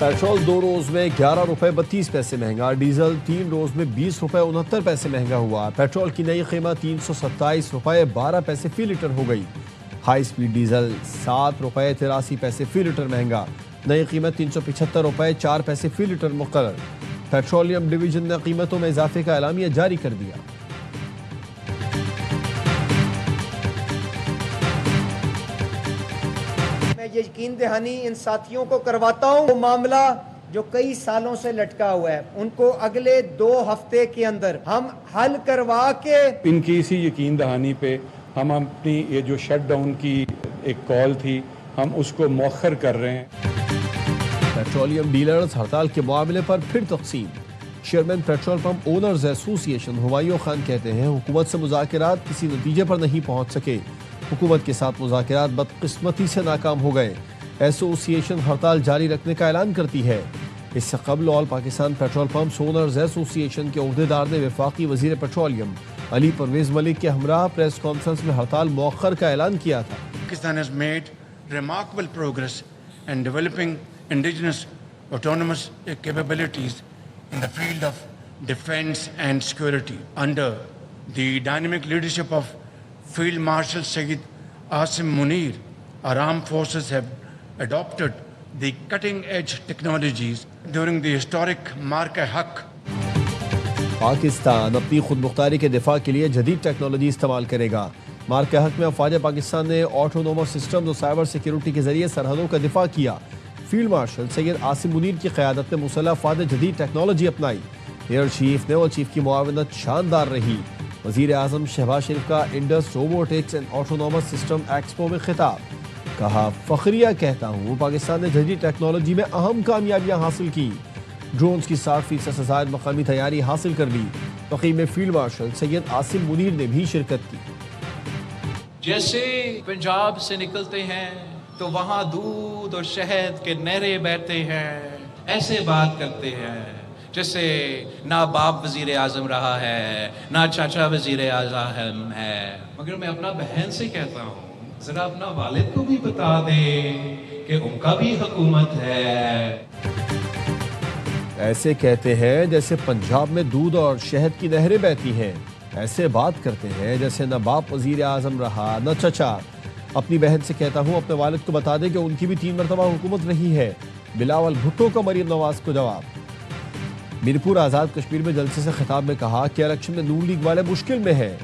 Petrol 2 روز میں 11 روپے 32 پیسے مہنگا، ڈیزل 3 روز میں 20 روپے 69 پیسے مہنگا ہوا۔ پیٹرول کی نئی قیمت 327 روپے 12 پیسے فی لیٹر ہو گئی۔ ہائی سپیڈ ڈیزل 7 روپے 83 پیسے فی لیٹر مہنگا، نئی قیمت 375 روپے 4 پیسے فی لیٹر مقرر۔ پیٹرولیم ڈویژن نے قیمتوں میں اضافے کا اعلامیہ جاری کر دیا۔ یہ یقین دہانی ان ساتھیوں کو کرواتا ہوں، وہ معاملہ جو کئی سالوں سے لٹکا ہوا ہے ان کو اگلے 2 ہفتے کے اندر ہم حل کروا کے ان کی اسی یقین دہانی پہ ہم اپنی یہ جو شٹ ڈاؤن کی ایک کال تھی ہم اس کو مؤخر کر رہے ہیں۔ پیٹرولیم ڈیلرز ہڑتال کے معاملے پر پھر تقسیم۔ چیئرمین پیٹرول پمپ اونرز ایسوسی ایشن ہمایوں خان کہتے ہیں حکومت سے مذاکرات کسی نتیجے پر نہیں پہنچ سکے، حکومت کے ساتھ مذاکرات بدقسمتی سے ناکام ہو گئے۔ ایسوسی ایشن ہڑتال جاری رکھنے کا اعلان کرتی ہے۔ اس سے قبل آل پاکستان پیٹرول پمپس اونرز ایسوسی ایشن کے عہدیدار نے وفاقی وزیر پیٹرولیم علی پرویز ملک کے ہمراہ پریس کانفرنس میں ہڑتال مؤخر کا اعلان کیا تھا۔ Pakistan has made remarkable progress in developing indigenous autonomous capabilities in the field of defense and security. Under the dynamic leadership of Field Marshal Sayyid Asim Munir, our armed forces have adopted the cutting-edge technologies during the historic Mark-e-Haq. Pakistan اپنی خود مختاری کے دفاع کے لیے جدید technology استعمال کرے گا۔ مارکے حق میں افواج پاکستان نے آٹونومس سسٹمز اور سائبر سیکیورٹی کے ذریعے سرحدوں کا دفاع کیا۔ فیلڈ مارشل سید عاصم منیر کی قیادت میں مسلح افواج نے جدید ٹیکنالوجی اپنائی۔ ایئر چیف نیول چیف کی معاونت شاندار رہی۔ وزیر اعظم شہباز شریف کا Indus robotics and autonomous system expo میں خطاب، کہا فخریہ کہتا ہوں پاکستان نے جدید ٹیکنالوجی میں اہم کامیابیاں حاصل کی، ڈرونز کی 60% سے زائد مقامی تیاری حاصل کر لی۔ تقریب میں فیلڈ مارشل سید عاصم منیر نے بھی شرکت کی۔ جیسے پنجاب سے نکلتے ہیں تو وہاں دودھ اور شہد کے نہریں بہتے ہیں، ایسے بات کرتے ہیں جیسے نہ باپ وزیر اعظم رہا ہے نہ چاچا وزیر اعظم ہے۔ مگر میں اپنا بہن سے کہتا ہوں ذرا اپنا والد کو بھی بتا دے کہ ان کا بھی حکومت ہے۔ ایسے کہتے ہیں جیسے پنجاب میں دودھ اور شہد کی نہریں بہتی ہیں، ایسے بات کرتے ہیں جیسے نہ باپ وزیر اعظم رہا نہ چچا۔ اپنی بہن سے کہتا ہوں اپنے والد کو بتا دیں کہ ان کی بھی 3 مرتبہ حکومت رہی ہے۔ بلاول بھٹو کا مریم نواز کو جواب۔ میرپور آزاد کشمیر میں جلسے سے خطاب میں کہا کہ الیکشن میں نون لیگ والے مشکل میں ہیں،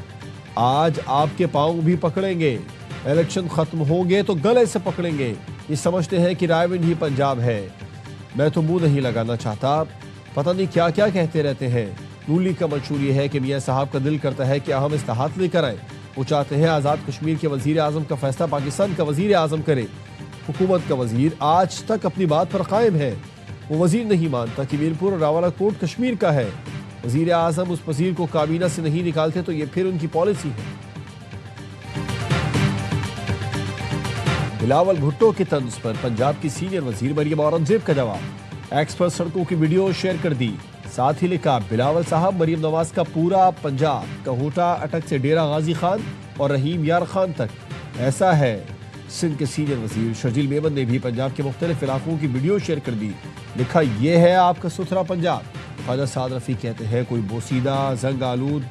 آج آپ کے پاؤں بھی پکڑیں گے، الیکشن ختم ہوں گے تو گلے سے پکڑیں گے۔ یہ سمجھتے ہیں کہ رائے ونڈ ہی پنجاب ہے، میں تو منہ نہیں لگانا چاہتا، پتہ نہیں کیا کیا کہتے رہتے ہیں۔ نون لیگ کا منشور یہ ہے کہ میاں صاحب کا دل کرتا ہے کہ اہم اصلاحات لے کر آئیں، وہ چاہتے ہیں آزاد کشمیر کے وزیر اعظم کا فیصلہ پاکستان کا وزیر اعظم کرے۔ حکومت کا وزیر آج تک اپنی بات پر قائم ہے، وہ وزیر نہیں مانتا کہ میرپور اور راولہ کوٹ کشمیر کا ہے۔ وزیر اعظم اس وزیر کو کابینہ سے نہیں نکالتے تو یہ پھر ان کی پالیسی ہے۔ بلاول بھٹو کے طنز پر پنجاب کی سینئر وزیر مریم اورنگزیب کا جواب، ایکس پر سڑکوں کی ویڈیو شیئر کر دی، ساتھ ہی لکھا بلاول صاحب مریم نواز کا پورا پنجاب کہوٹا اٹک سے ڈیرہ غازی خان اور رحیم یار خان تک ایسا ہے۔ سندھ کے سینئر وزیر شرجیل میمن نے بھی پنجاب کے مختلف علاقوں کی ویڈیو شیئر کر دی، لکھا یہ ہے آپ کا ستھرا پنجاب۔ خواجہ سعد رفیق کہتے ہیں کوئی بوسیدہ زنگ آلود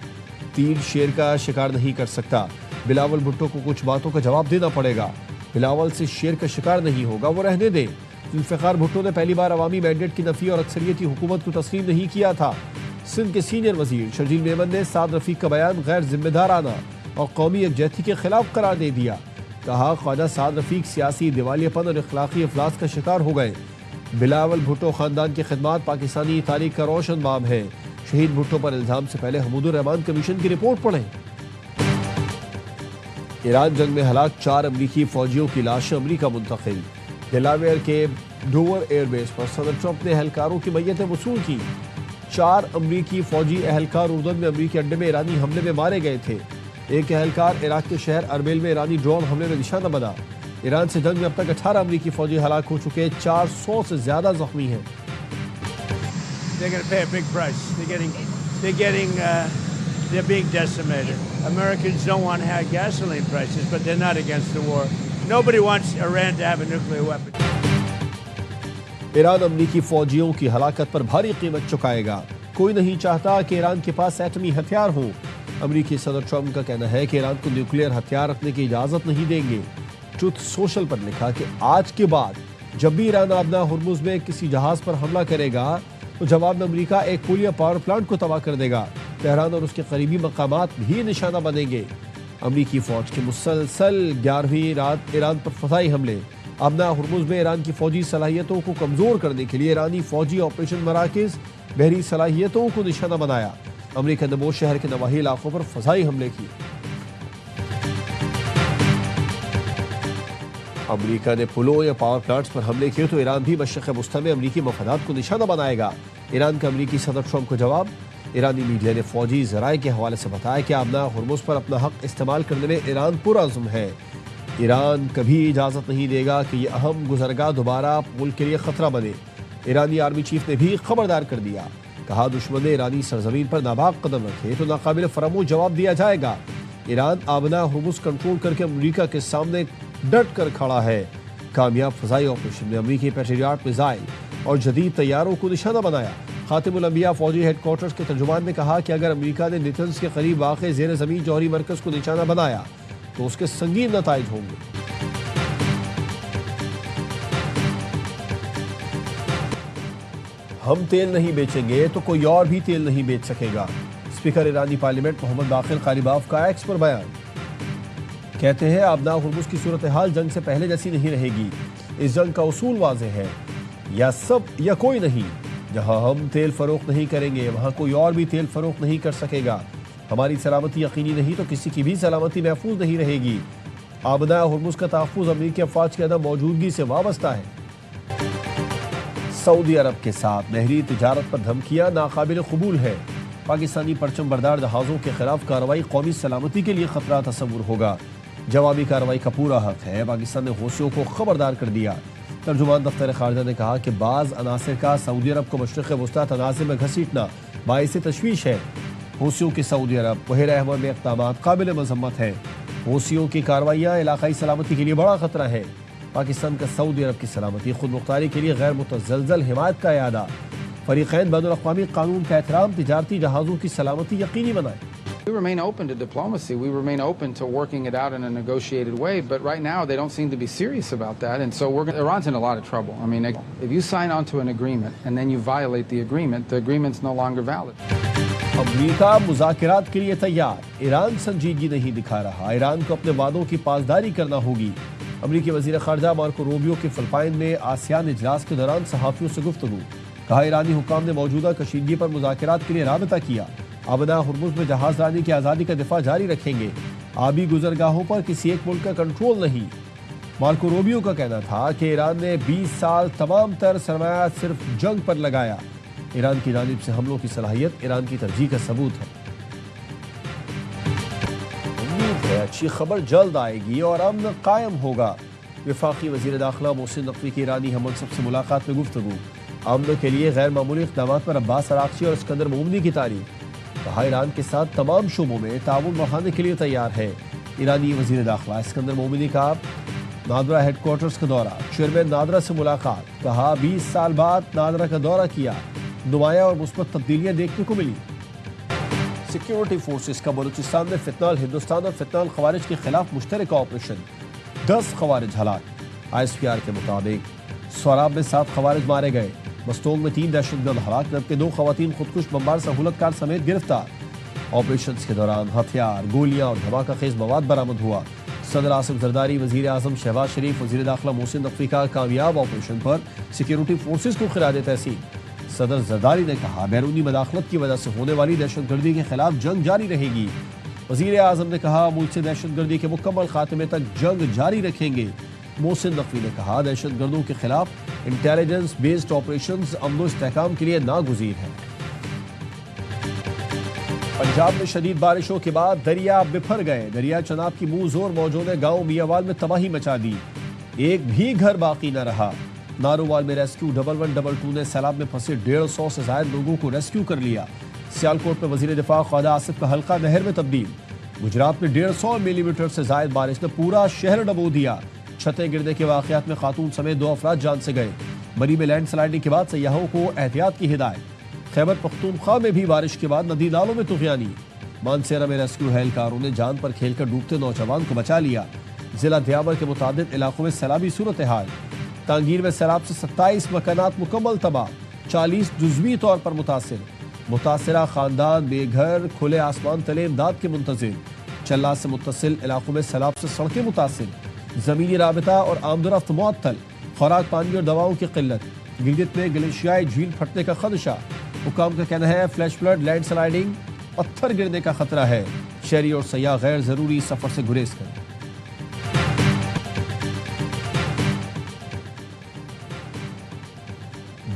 تیر شیر کا شکار نہیں کر سکتا، بلاول بھٹو کو کچھ باتوں کا جواب دینا پڑے گا، بلاول سے شیر کا شکار نہیں ہوگا، وہ رہنے دیں۔ ذوالفقار بھٹو نے پہلی بار عوامی مینڈیٹ کی نفی اور اکثریتی حکومت کو تسلیم نہیں کیا تھا۔ سندھ کے سینئر وزیر شرجیل میمن نے سعد رفیق کا بیان غیر ذمہ دارانہ اور قومی یکجہتی کے خلاف قرار دے دیا، کہا خواجہ سعد رفیق سیاسی دیوالیہ پن اور اخلاقی افلاس کا شکار ہو گئے۔ بلاول بھٹو خاندان کی خدمات پاکستانی تاریخ کا روشن باب ہے، شہید بھٹو پر الزام سے پہلے حمود الرحمان کمیشن کی رپورٹ پڑھیں۔ ایران جنگ میں ہلاک 4 امریکی فوجیوں کی لاشیں امریکہ منتقل۔ ڈیلاویئر کے ڈوور ایئر بیس پر صدر ٹرمپ نے اہلکاروں کی میتیں وصول کی۔ 4 امریکی فوجی اہلکار اردن میں امریکی اڈے میں ایرانی حملے میں مارے گئے تھے۔ ایک اہلکار عراق کے شہر اربیل میں ایرانی ڈرون حملے میں نشانہ بنا۔ ایران سے جنگ میں اب تک 18 امریکی فوجی ہلاک ہو چکے، 400 سے زیادہ زخمی ہیں۔ They're being decimated. Americans don't want high gasoline prices, but they're not against the war. Nobody wants Iran to have a nuclear weapon. Iran امریکی فوجیوں کی ہلاکت پر بھاری قیمت چکائے گا۔ کوئی نہیں چاہتا کہ ایران کے پاس ایٹمی ہتھیار ہوں۔ امریکی صدر ٹرمپ کا کہنا ہے کہ ایران کو نیوکلیئر ہتھیار رکھنے کی اجازت نہیں دیں گے۔ ٹروتھ سوشل پر لکھا کہ آج کے بعد جب بھی ایران آبنا ہرمز میں کسی جہاز پر حملہ کرے گا تو جواب میں امریکہ ایک پل یا پاور پلانٹ کو تباہ کر دے گا۔ تہران اور اس کے قریبی مقامات بھی نشانہ بنیں گے۔ امریکی فوج کے مسلسل 11ویں رات ایران پر فضائی حملے۔ آبنا ہرمز میں ایران کی فوجی صلاحیتوں کو کمزور کرنے کے لیے ایرانی فوجی آپریشن مراکز بحری صلاحیتوں کو نشانہ بنایا۔ امریکہ نے بوش شہر کے نواحی علاقوں پر فضائی حملے کیے۔ امریکہ نے پلوں یا پاور پلانٹس پر حملے کیے تو ایران بھی مشرق وسطی میں امریکی مفادات کو نشانہ بنائے گا۔ ایران کا امریکی صدر ٹرمپ کو جواب۔ ایرانی میڈیا نے فوجی ذرائع کے حوالے سے بتایا کہ آبنا ہرمز پر اپنا حق استعمال کرنے میں ایران پرعزم ہے۔ ایران کبھی اجازت نہیں دے گا کہ یہ اہم گزرگاہ دوبارہ ملک کے لیے خطرہ بنے۔ ایرانی آرمی چیف نے بھی خبردار کر دیا، کہا دشمن نے ایرانی سرزمین پر ناپاک قدم رکھے تو ناقابل فراموش جواب دیا جائے گا۔ ایران آبنا ہرمز کنٹرول کر کے امریکہ کے سامنے ڈٹ کر کھڑا ہے۔ کامیاب فضائی آپریشن میں امریکی پیٹریاٹ میزائل اور جدید طیاروں کو نشانہ بنایا۔ خاتم الانبیاء فوجی ہیڈ کوارٹرز کے ترجمان نے کہا کہ اگر امریکہ نے نیتنز کے قریب واقع زیر زمین جوہری مرکز کو نشانہ بنایا تو اس کے سنگین نتائج ہوں گے۔ ہم تیل نہیں بیچیں گے تو کوئی اور بھی تیل نہیں بیچ سکے گا۔ اسپیکر ایرانی پارلیمنٹ محمد باقر قالیباف کا ایکس پر بیان۔ کہتے ہیں آبنا ہرمز کی صورتحال جنگ سے پہلے جیسی نہیں رہے گی۔ اس جنگ کا اصول واضح ہے، یا سب یا کوئی نہیں۔ جہاں ہم تیل فروخت نہیں کریں گے وہاں کوئی اور بھی تیل فروخت نہیں کر سکے گا۔ ہماری سلامتی یقینی نہیں تو کسی کی بھی سلامتی محفوظ نہیں رہے گی۔ آبنا ہرمز کا تحفظ امریکی افواج کی عدم موجودگی سے وابستہ ہے۔ سعودی عرب کے ساتھ بحری تجارت پر دھمکیاں ناقابل قبول ہے۔ پاکستانی پرچم بردار جہازوں کے خلاف کارروائی قومی سلامتی کے لیے خطرہ تصور ہوگا۔ جوابی کارروائی کا پورا حق ہے۔ پاکستان نے حوثیوں کو خبردار کر دیا۔ ترجمان دفتر خارجہ نے کہا کہ بعض عناصر کا سعودی عرب کو مشرق وسطی تنازع میں گھسیٹنا باعث تشویش ہے۔ حوثیوں کی سعودی عرب بحیرہ احمر میں اقدامات قابل مذمت ہیں۔ حوثیوں کی کارروائیاں علاقائی سلامتی کے لیے بڑا خطرہ ہے۔ پاکستان کا سعودی عرب کی سلامتی خود مختاری کے لیے غیر متزلزل حمایت کا اعادہ۔ فریقین بین الاقوامی قانون کا احترام تجارتی جہازوں کی سلامتی یقینی بنائیں۔ We remain open to diplomacy. We remain open to working it out in a negotiated way. But right now, they don't seem to be serious about that. And so Iran's in a lot of trouble. I mean, if you sign on to an agreement and then you violate the agreement's no longer valid. امریکہ مذاکرات کے لیے تیار۔ ایران سنجیدگی نہیں دکھا رہا۔ ایران کو اپنے وعدوں کی پاسداری کرنا ہوگی۔ امریکی وزیر خارجہ مارکو روبیو کی فلپائن میں آسیان اجلاس کے دوران صحافیوں سے گفتگو۔ کہا ایرانی حکام نے موجودہ کشیدگی پر مذاکرات کے لیے رابطہ کیا۔ آبنا ہرمز میں جہاز رانی کی آزادی کا دفاع جاری رکھیں گے۔ آبی گزرگاہوں پر کسی ایک ملک کا کنٹرول نہیں۔ مارکو روبیو کا کہنا تھا کہ ایران نے 20 سال تمام تر سرمایہ صرف جنگ پر لگایا۔ ایران کی جانب سے حملوں کی صلاحیت ایران کی ترجیح کا ثبوت ہے۔ امید ہے اچھی خبر جلد آئے گی اور امن قائم ہوگا۔ وفاقی وزیر داخلہ محسن نقوی کی ایرانی ہم منصب سے ملاقات میں گفتگو۔ امن کے لیے غیر معمولی اقدامات پر عباس عراقچی اور اسکندر مومنی کی تعریف۔ کہا ایران کے ساتھ تمام شعبوں میں تعاون بڑھانے کے لیے تیار ہے۔ ایرانی وزیر داخلہ اسکندر مومنی کا نادرا ہیڈ کوارٹرز کا دورہ۔ چیئرمین نادرا سے ملاقات۔ کہا 20 سال بعد نادرا کا دورہ کیا، نمایاں اور مثبت تبدیلیاں دیکھنے کو ملی۔ سیکیورٹی فورسز کا بلوچستان میں فتنہ الہندوستان اور فتنہ الخوارج کے خلاف مشترکہ آپریشن، 10 خوارج ہلاک۔ ISPR کے مطابق سوراب میں 7 خوارج مارے گئے۔ مستونگ میں 3 دہشت گرد ہلاک، جبکہ 2 خواتین خودکش بمبار سہولت کار سمیت گرفتار۔ آپریشنز کے دوران ہتھیار، گولیاں اور دھماکہ خیز مواد برآمد ہوا۔ صدر آصف زرداری، وزیر اعظم شہباز شریف، وزیر داخلہ محسن نقوی کا کامیاب آپریشن پر سیکیورٹی فورسز کو خراج تحسین۔ صدر زرداری نے کہا بیرونی مداخلت کی وجہ سے ہونے والی دہشت گردی کے خلاف جنگ جاری رہے گی۔ وزیر اعظم نے کہا ملک سے دہشت گردی کے مکمل خاتمے تک جنگ جاری رکھیں گے۔ محسن نقوی نے کہا دہشت گردوں کے خلاف انٹیلیجنس بیسڈ آپریشنز امن و استحکام کے لیے ناگزیر ہیں۔ پنجاب میں شدید بارشوں کے بعد دریا بپھر گئے۔ دریا چناب کی منہ زور موجود گاؤں میاوال میں تباہی مچا دی، ایک بھی گھر باقی نہ رہا۔ نارووال میں ریسکیو 1122 نے سیلاب میں پھنسے 150 سے زائد لوگوں کو ریسکیو کر لیا۔ سیالکوٹ میں وزیر دفاع خواجہ آصف کا حلقہ نہر میں تبدیل۔ گجرات میں 150 ملی میٹر سے زائد بارش نے پورا شہر ڈبو دیا۔ چھتیں گرنے کے واقعات میں خاتون سمیت 2 افراد جان سے گئے۔ بری میں لینڈ سلائڈنگ کے بعد سیاحوں کو احتیاط کی ہدایت۔ خیبر پختونخوا میں بھی بارش کے بعد ندی نالوں میں طغیانی، مانسیرا میں ریسکیو اہلکاروں نے جان پر کھیل کر ڈوبتے نوجوان کو بچا لیا۔ ضلع دیابر کے متعدد علاقوں میں سیلابی صورتحال، تانگیر میں سیلاب سے 27 مکانات مکمل تباہ، 40 جزوی طور پر متاثرہ خاندان بے گھر، کھلے آسمان تلے امداد کے منتظر۔ چلا سے متصل علاقوں میں سیلاب سے سڑکیں متاثر، زمینی رابطہ اور آمد و رفت معطل، خوراک پانی اور دواؤں کی قلت۔ گلگت میں گلیشیائی جھیل پھٹنے کا خدشہ، حکام کا کہنا ہے فلیش فلڈ، لینڈ سلائڈنگ، پتھر گرنے کا خطرہ ہے، شہری اور سیاح غیر ضروری سفر سے گریز کریں۔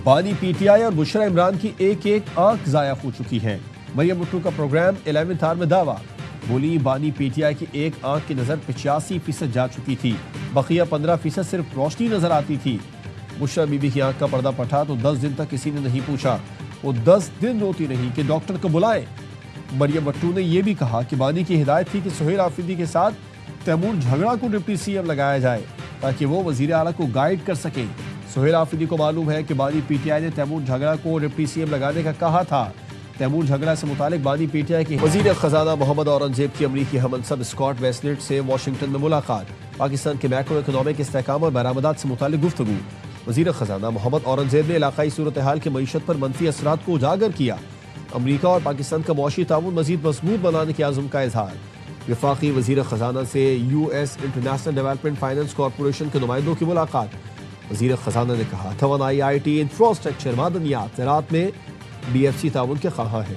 بانی پی ٹی آئی اور بشرا عمران کی ایک آنکھ ضائع ہو چکی ہے۔ مریم بھٹو کا پروگرام 11th آور میں دعویٰ، بولی بانی پی ٹی آئی کی ایک آنکھ کی نظر 85% جا چکی تھی، بقیہ 15% صرف روشنی نظر آتی تھی۔ بشرا بی بی کی آنکھ کا پردہ پٹا تو 10 دن تک کسی نے نہیں پوچھا، وہ 10 دن روتی رہی کہ ڈاکٹر کو بلائیں۔ مریم بھٹو نے یہ بھی کہا کہ بانی کی ہدایت تھی کہ سہیل آفریدی کے ساتھ تیمور جھگڑا کو ڈپٹی سی ایم لگایا جائے تاکہ وہ وزیر اعلیٰ کو گائیڈ کر سکیں۔ سہیل آفریدی کو معلوم ہے کہ بانی پی ٹی آئی نے تیمور جھگڑا کو ڈپٹی سی ایم لگانے کا کہا تھا۔ تیمور جھگڑا سے متعلق بانی پی ٹی آئی کی وزیر خزانہ محمد اورنگزیب کی امریکی ہم منصب اسکاٹ بیسنٹ سے واشنگٹن میں ملاقات، پاکستان کے میکرو اکنامک استحکام اور برآمدات سے متعلق گفتگو۔ وزیر خزانہ محمد اورنگزیب نے علاقائی صورتحال کے معیشت پر منفی اثرات کو اجاگر کیا۔ امریکہ اور پاکستان کا معاشی تعاون مزید مضبوط بنانے کے عزم کا اظہار۔ وفاقی وزیر خزانہ سے U S international development finance corporation کے نمائندوں کی ملاقات۔ وزیر خزانہ نے کہا توانائی، آئی ٹی، انفراسٹرکچر، معدنیات، زراعت میں بی ایف سی تعاون کے خواہاں ہیں۔